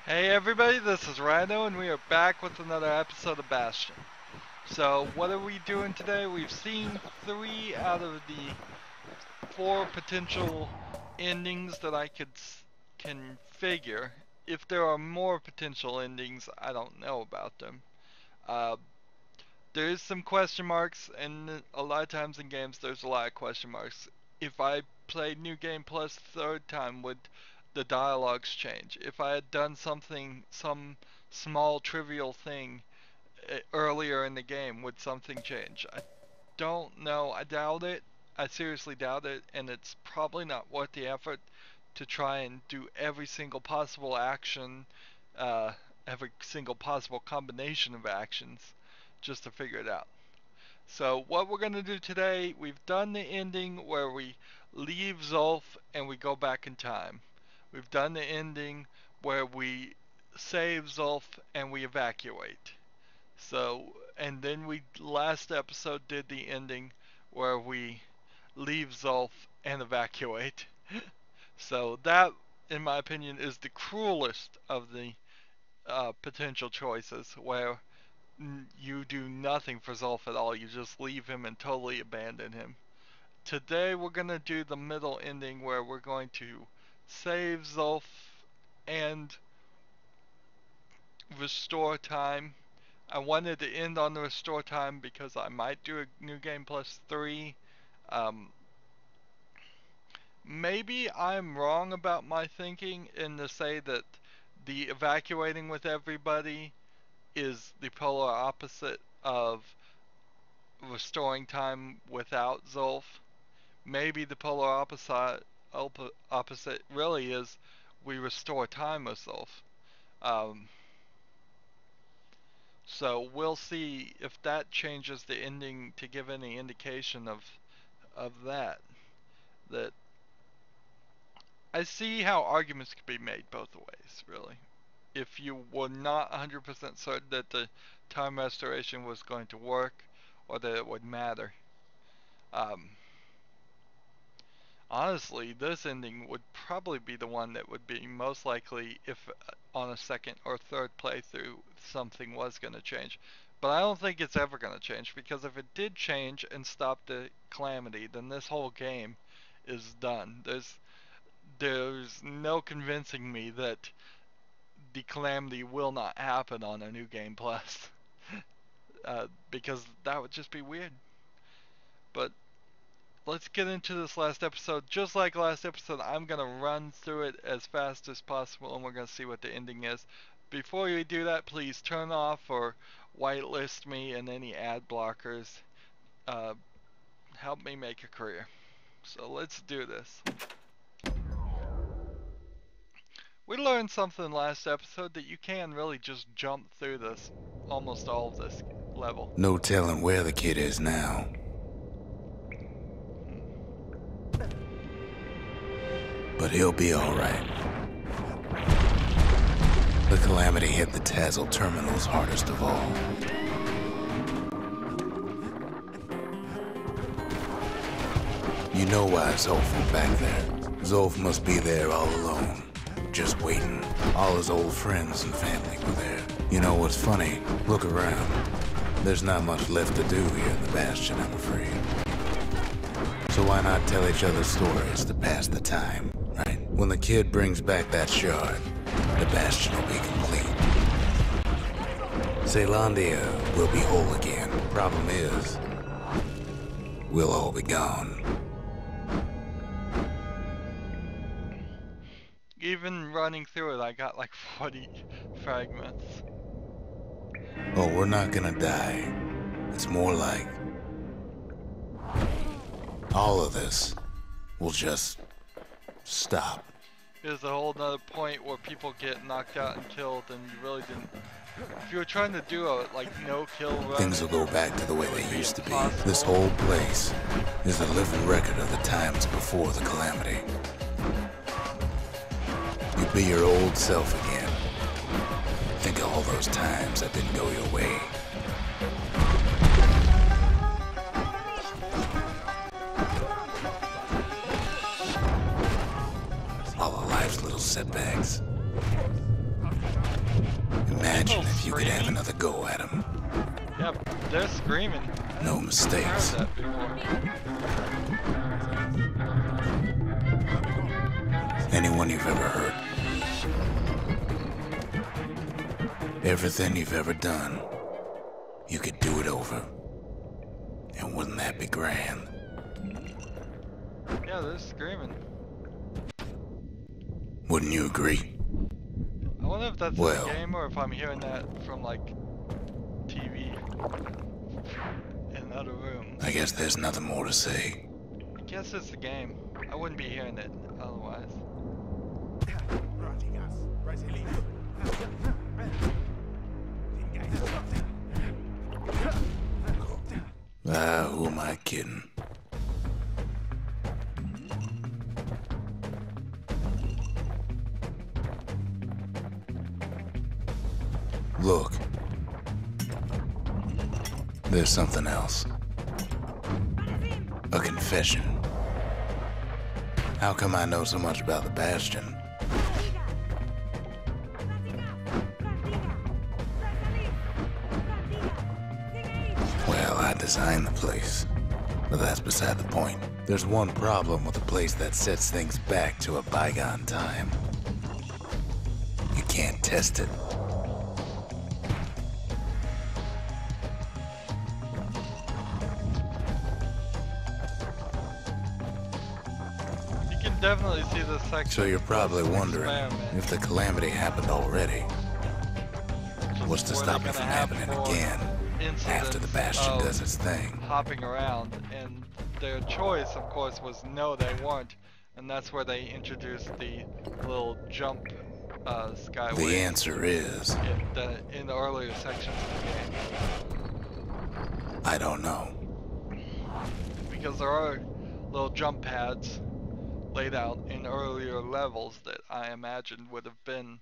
Hey everybody, this is Rydo and we are back with another episode of Bastion. So what are we doing today? We've seen 3 out of the 4 potential endings that I can figure. If there are more potential endings, I don't know about them. Uh, there is some question marks, and a lot of times in games there's a lot of question marks. If I played New Game Plus third time, would the dialogues change? If I had done some small trivial thing earlier in the game, would something change? I don't know. I doubt it. I seriously doubt it, and it's probably not worth the effort to try and do every single possible action, uh, every single possible combination of actions, just to figure it out. So what we're going to do today, we've done the ending where we leave Zulf and we go back in time. We've done the ending where we save Zulf and we evacuate. So, and then we last episode did the ending where we leave Zulf and evacuate. So that, in my opinion, is the cruelest of the potential choices, where you do nothing for Zulf at all. You just leave him and totally abandon him. Today we're going to do the middle ending where we're going to save Zulf and restore time. I wanted to end on the restore time because I might do a new game plus 3. Um, Maybe I'm wrong about my thinking in to say that the evacuating with everybody is the polar opposite of restoring time without Zulf. Maybe the polar opposite really is we restore time with Zulf. Um, so we'll see if that changes the ending to give any indication of that. That I see how arguments could be made both ways, really. If you were not 100% certain that the time restoration was going to work or that it would matter. Um, Honestly, this ending would probably be the one that would be most likely if on a second or third playthrough something was going to change. But I don't think it's ever going to change, because if it did change and stop the Calamity, then this whole game is done. There's no convincing me that the Calamity will not happen on a new game plus, because that would just be weird. But let's get into this last episode. Just like last episode, I'm going to run through it as fast as possible, and we're going to see what the ending is. Before we do that, please turn off or whitelist me and any ad blockers. Uh, Help me make a career. So let's do this. We learned something last episode, that you can really just jump through this, almost all of this level. No telling where the kid is now. But he'll be alright. The Calamity hit the Tazzle terminals hardest of all. You know why Zulf went back there. Zulf must be there all alone, just waiting. All his old friends and family were there. You know what's funny? Look around. There's not much left to do here in the Bastion, I'm afraid. So why not tell each other stories to pass the time, right? When the kid brings back that shard, the Bastion will be complete. Caelondia will be whole again. Problem is, we'll all be gone. Even running through it, I got like 40 fragments. Oh, we're not gonna die. It's more like all of this will just stop. There's a whole nother point where people get knocked out and killed, and you really didn't. If you were trying to do a no-kill run, things will go back to the way they used to be. This whole place is a living record of the times before the Calamity. You'll be your old self again. Think of all those times that didn't go your way. All of life's little setbacks. Imagine little if you could have screaming. another go at him. Yep, they're screaming. No I've mistakes. heard that before. Anyone you've ever hurt. Everything you've ever done. You could do it over. And wouldn't that be grand? Yeah, they're screaming. Wouldn't you agree? I wonder if that's Well. in the game or if I'm hearing that from like TV in another room. I guess there's nothing more to say. I guess it's the game. I wouldn't be hearing it otherwise. Ah, who am I kidding? Look. There's something else. A confession. How come I know so much about the Bastion? Well, I designed the place. But that's beside the point. There's one problem with a place that sets things back to a bygone time. You can't test it. You can definitely see the section. So you're probably as an wondering experiment. if the Calamity happened already. Just What's to where stop they're it from gonna have happening more again after the incidents Bastion of does its thing? hopping around, and their choice, of course, was no, they weren't, and that's where they introduced the little jump skyway. The answer is, in the earlier sections of the game, I don't know. because there are little jump pads laid out in earlier levels that I imagined would have been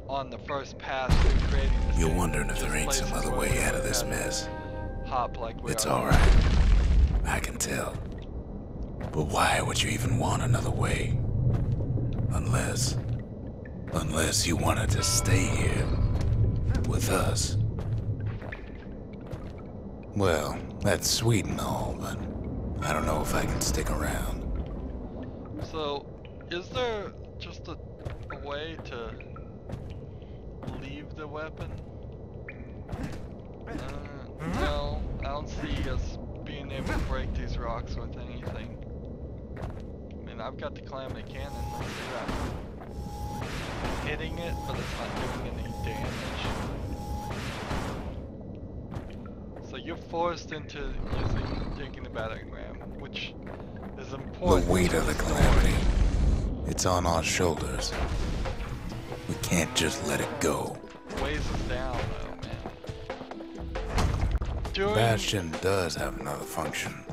on the first pass to creating the You're scene, wondering if just there ain't some places other where way we out of would this have mess. hop like we It's are. alright. I can tell. But why would you even want another way? Unless you wanted to stay here with us. Well, that's sweet and all, but I don't know if I can stick around. So, is there just a way to leave the weapon? No, I don't see us being able to break these rocks with anything. I mean, I've got the Calamity cannon, let's see that. Hitting it, but it's not doing any damage. So you're forced into taking the battering ram, which is important. The weight of the Calamity. It's on our shoulders. We can't just let it go. Weighs us down, though, man. Bastion does have another function,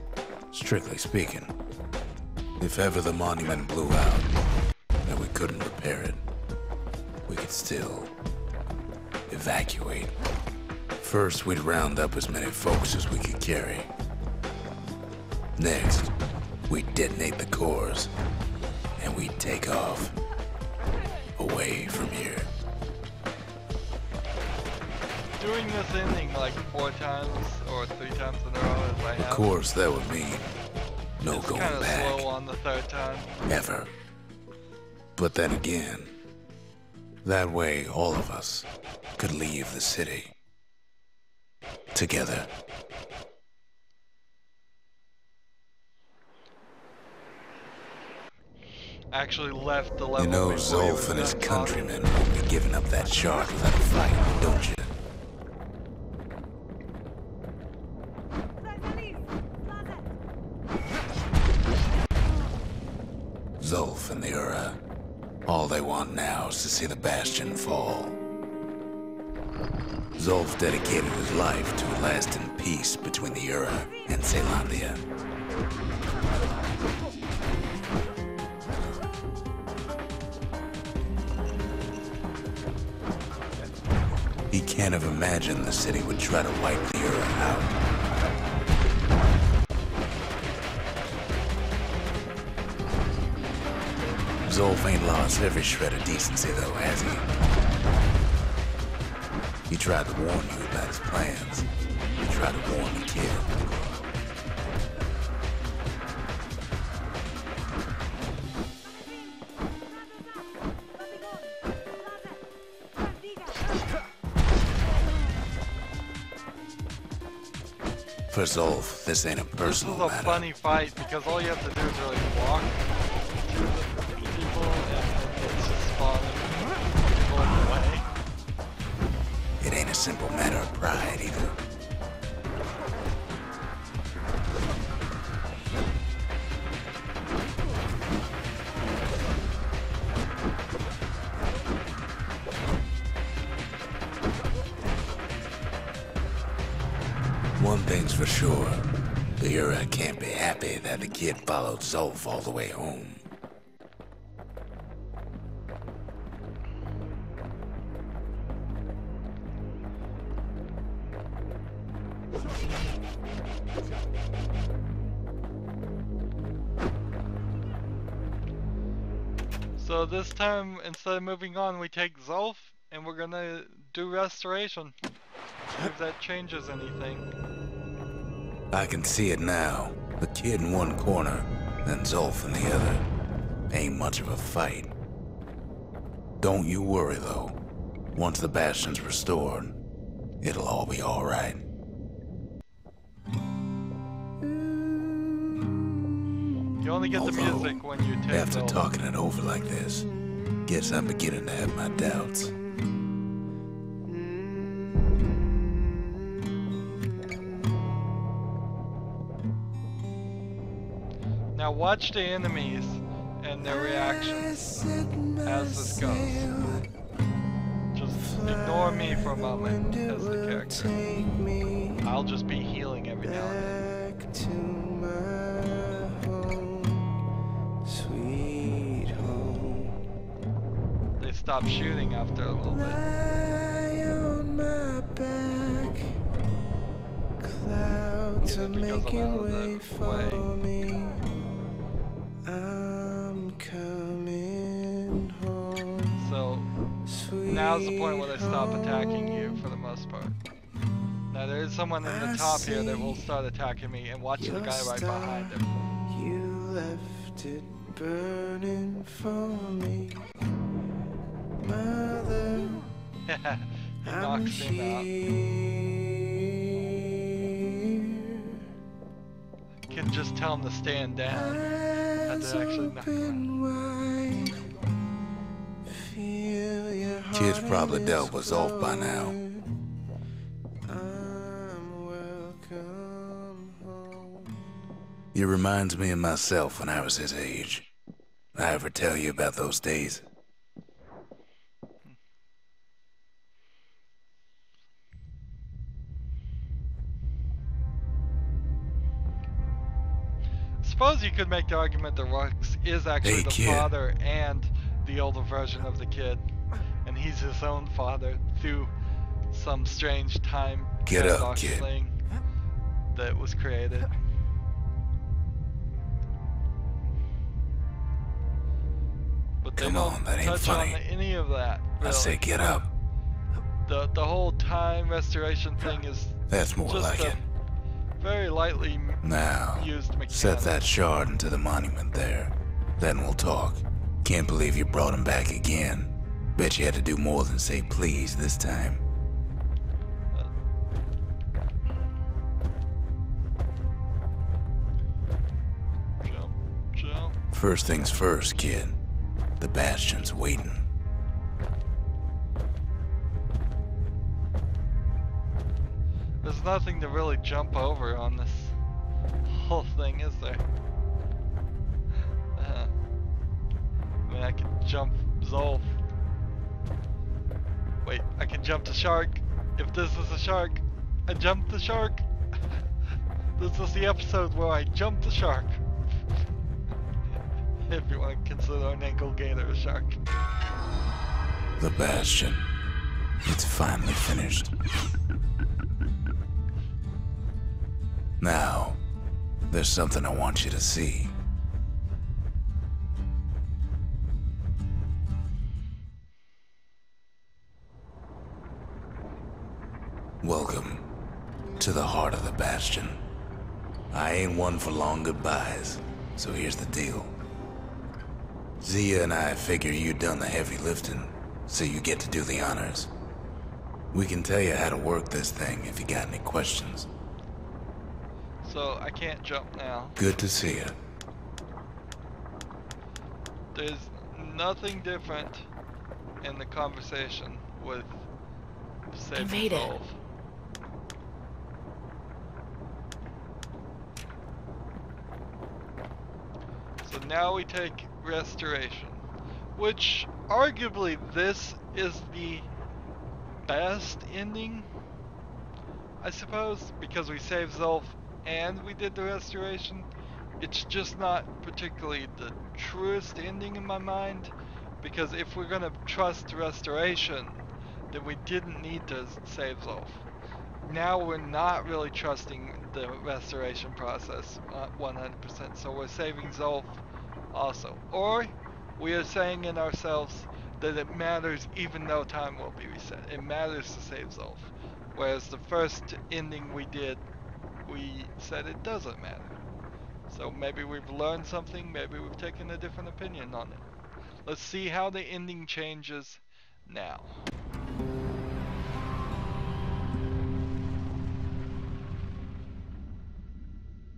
strictly speaking. If ever the monument blew out, and we couldn't repair it, we could still evacuate. First, we'd round up as many folks as we could carry. Next, we'd detonate the cores, and we'd take off away from here. Doing this ending like 4 times or 3 times in a row as I have. Of course, that would mean no it's going kind of back. slow on the 3rd time. Ever. But then again, that way all of us could leave the city. Together. Actually left the level. You know before he was Zolf and his done talking. countrymen won't be giving up that shard without a fight, don't you? Zolf and the Ura. All they want now is to see the Bastion fall. Zolf dedicated his life to a lasting peace between the Ura and Zealandia. He can't have imagined the city would try to wipe the Ura out. Zolf ain't lost every shred of decency, though, has he? He tried to warn you about his plans. He tried to warn the kid. For Zolf, this ain't a personal matter. This is a funny fight because all you have to do is really walk to the people and it's just spawning people in the way. It ain't a simple matter of pride either. One thing's for sure, the Ura can't be happy that the kid followed Zolf all the way home. So this time, instead of moving on, we take Zolf and we're gonna do restoration. See if that changes anything. I can see it now. The kid in one corner, then Zolf in the other. Ain't much of a fight. Don't you worry, though. Once the Bastion's restored, it'll all be alright. You only get the music when you take After Zolf. talking it over like this, guess I'm beginning to have my doubts. Now watch the enemies and their reactions as this goes. Just ignore me for a moment as the character. I'll just be healing every now and then. They stop shooting after a little bit. Because I'm out of the way. So now's the point where they stop attacking you for the most part. Now there is someone in the top here that will start attacking me, and watch the guy right behind him. You left it burning for me, mother. He knocks him out. Can just tell him to stand down. Had to actually knock him out. Kid's probably dealt with Zolf by now. It reminds me of myself when I was his age. I ever tell you about those days? Suppose you could make the argument that Rux is actually the father and the older version of the kid, and he's his own father through some strange time paradox thing that was created. But they don't touch on any of that. Really. I say get up. The whole time restoration thing is that's more just like it. Very lightly used mechanic. Set that shard into the monument there. Then we'll talk. Can't believe you brought him back again. Bet you had to do more than say please this time. Jump. First things first, kid. The Bastion's waiting. There's nothing to really jump over on this whole thing, is there? I mean, I can jump Zolf. Wait, I can jump the shark. If this is a shark, I jumped the shark. This is the episode where I jumped the shark. If you want to consider an ankle gator a shark. The Bastion. It's finally finished. Now, there's something I want you to see. Welcome to the heart of the Bastion. I ain't one for long goodbyes, so here's the deal. Zia and I figure you done the heavy lifting, so you get to do the honors. We can tell you how to work this thing if you got any questions. So I can't jump now. Good to see you. There's nothing different in the conversation with Save made it. Resolve. So now we take restoration, which arguably this is the best ending, I suppose, because we saved Zolf and we did the restoration. It's just not particularly the truest ending in my mind, because if we're gonna trust restoration, then we didn't need to save Zolf. Now we're not really trusting the restoration process 100%, so we're saving Zolf also. Or we are saying in ourselves that it matters even though time will be reset. It matters to save Zolf. Whereas the first ending we did, we said it doesn't matter. So maybe we've learned something, maybe we've taken a different opinion on it. Let's see how the ending changes now.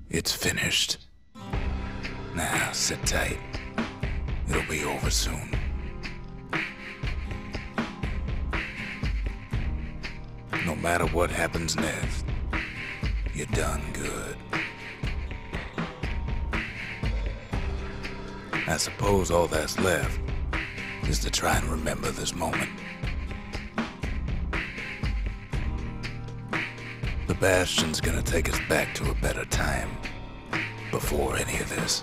It's finished. Now, sit tight. It'll be over soon. No matter what happens next, you're done good. I suppose all that's left is to try and remember this moment. The Bastion's gonna take us back to a better time before any of this.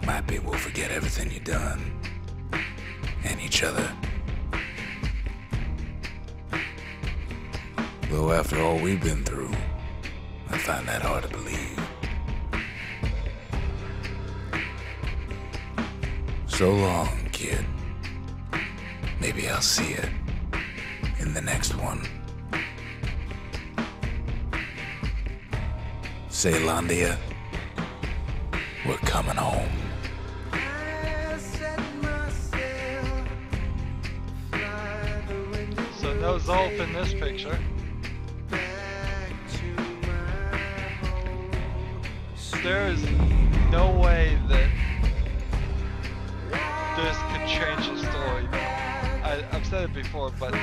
Might be we'll forget everything you've done and each other. Though after all we've been through, I find that hard to believe. So long, kid. Maybe I'll see you in the next one. Ceylandia, we're coming home. So no Zolf in this picture. There is no way that this could change the story. I've said it before, but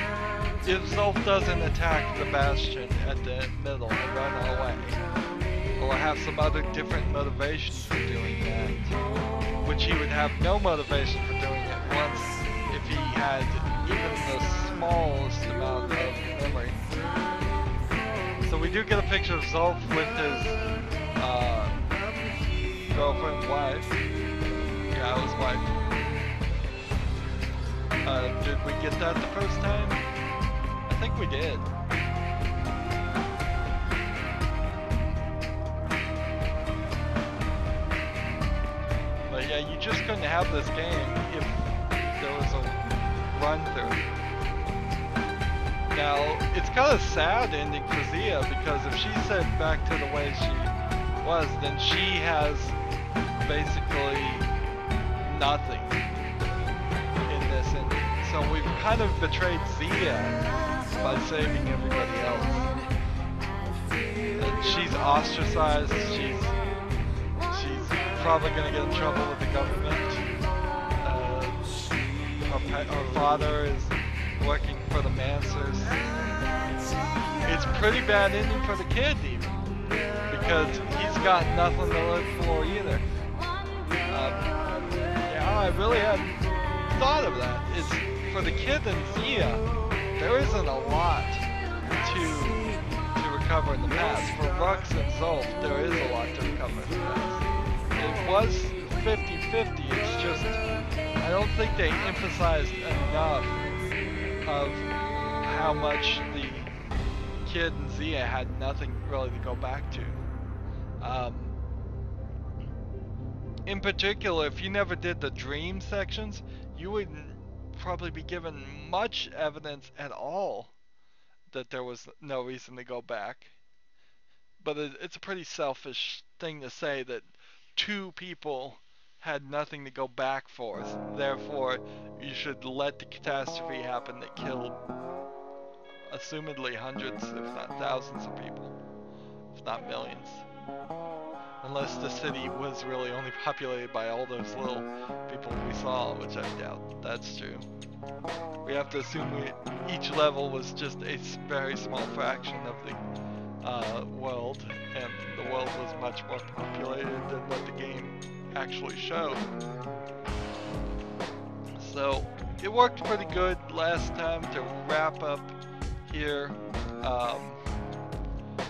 if Zolf doesn't attack the Bastion at the middle and run away, or have some other different motivation for doing that, which he would have no motivation for doing it once if he had even the smallest amount of memory. So we do get a picture of Zolf with his girlfriend, wife. Yeah, his wife. Did we get that the first time? I think we did. But yeah, you just couldn't have this game if there was a run through. Now, it's kind of sad ending for Zia, because if she's sent back to the way she was, then she has basically nothing in this ending. So we've kind of betrayed Zia by saving everybody else. And she's ostracized, she's probably gonna get in trouble with the government. Her father is working for the Mansers. It's pretty bad ending for the kid even, because he's got nothing to live for either. Yeah, I really hadn't thought of that. It's for the kid and Zia, there isn't a lot to recover in the past. For Rux and Zolf, there is a lot to recover in the past. It was 50-50, it's just, I don't think they emphasized enough of how much the kid and Zia had nothing really to go back to. In particular, if you never did the dream sections, you would probably be given much evidence at all that there was no reason to go back. But it's a pretty selfish thing to say that two people had nothing to go back for. Therefore, you should let the catastrophe happen that killed, assumedly, hundreds, if not thousands of people, if not millions. Unless the city was really only populated by all those little people we saw, which I doubt that's true. We have to assume each level was just a very small fraction of the world, and the world was much more populated than what the game actually showed. So it worked pretty good last time. To wrap up here,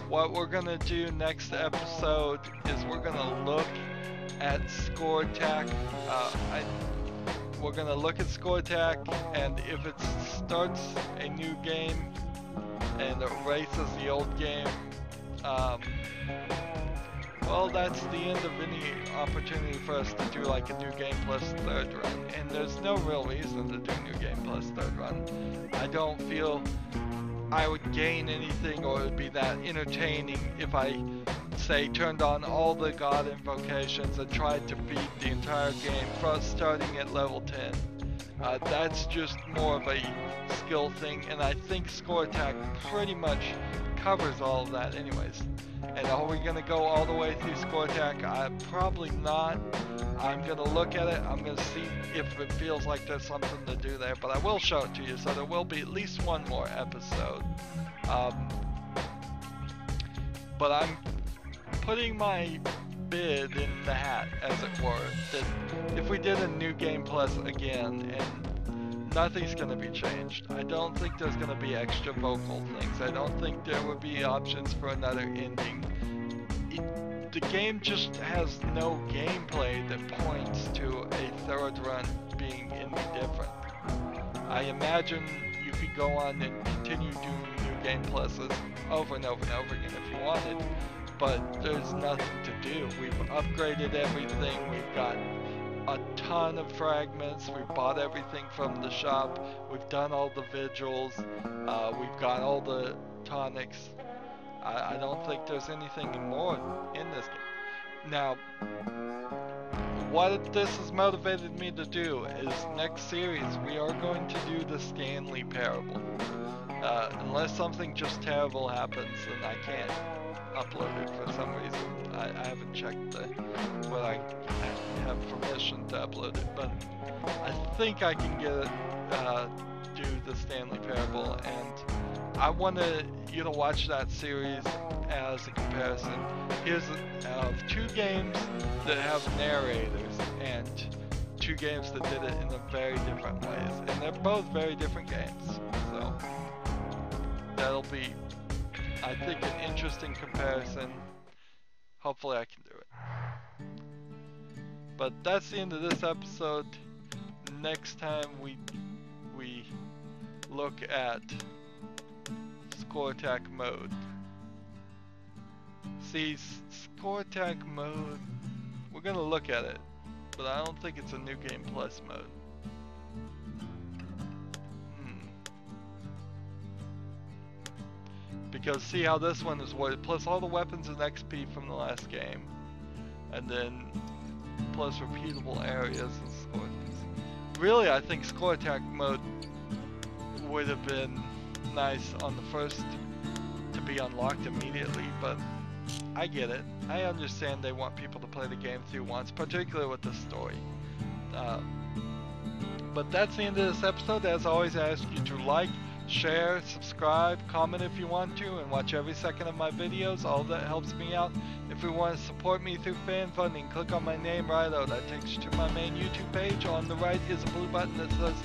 what we're gonna do next episode is we're gonna look at score attack. We're gonna look at score attack, and if it starts a new game and erases the old game, well, that's the end of any opportunity for us to do like a new game plus third run, and there's no real reason to do new game plus third run. I don't feel I would gain anything, or it would be that entertaining if I, say, turned on all the god invocations and tried to beat the entire game from starting at level 10. That's just more of a skill thing, and I think score attack pretty much covers all of that anyways. And are we going to go all the way through score attack? Probably not. I'm going to look at it. I'm going to see if it feels like there's something to do there. But I will show it to you, so there will be at least one more episode. But I'm putting my bid in the hat, as it were, that if we did a new game plus again, and nothing's going to be changed. I don't think there's going to be extra vocal things. I don't think there would be options for another ending. The game just has no gameplay that points to a third run being any different. I imagine you could go on and continue doing new game pluses over and over and over again if you wanted, but there's nothing to do. We've upgraded everything. We've got a ton of fragments. We bought everything from the shop. We've done all the vigils. We've got all the tonics. I don't think there's anything more in this game. Now, what this has motivated me to do is next series we are going to do the Stanley Parable. Unless something just terrible happens, then I can't upload it for some reason. I haven't checked whether I have permission to upload it, but I think I can get it, do the Stanley Parable, and I want you to watch that series as a comparison. Here's two games that have narrators and two games that did it in a very different ways, and they're both very different games. So that'll be, I think, an interesting comparison. Hopefully I can do it. But that's the end of this episode. Next time we look at score attack mode. See, score attack mode, we're gonna look at it, but I don't think it's a new game plus mode. Because see how this one is worded, plus all the weapons and XP from the last game, and then plus repeatable areas and score. Really, I think score attack mode would have been nice on the first to be unlocked immediately, but I get it. I understand they want people to play the game through once, particularly with the story. But that's the end of this episode. As always, I ask you to like, share, subscribe, comment if you want to, and watch every second of my videos. All of that helps me out. If you want to support me through fan funding, click on my name, Rydo. That takes you to my main YouTube page. On the right is a blue button that says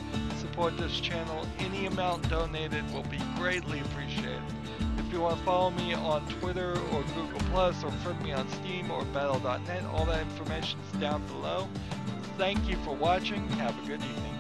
support this channel. Any amount donated will be greatly appreciated. If you want to follow me on Twitter or Google+, or friend me on Steam or Battle.net, all that information is down below. Thank you for watching. Have a good evening.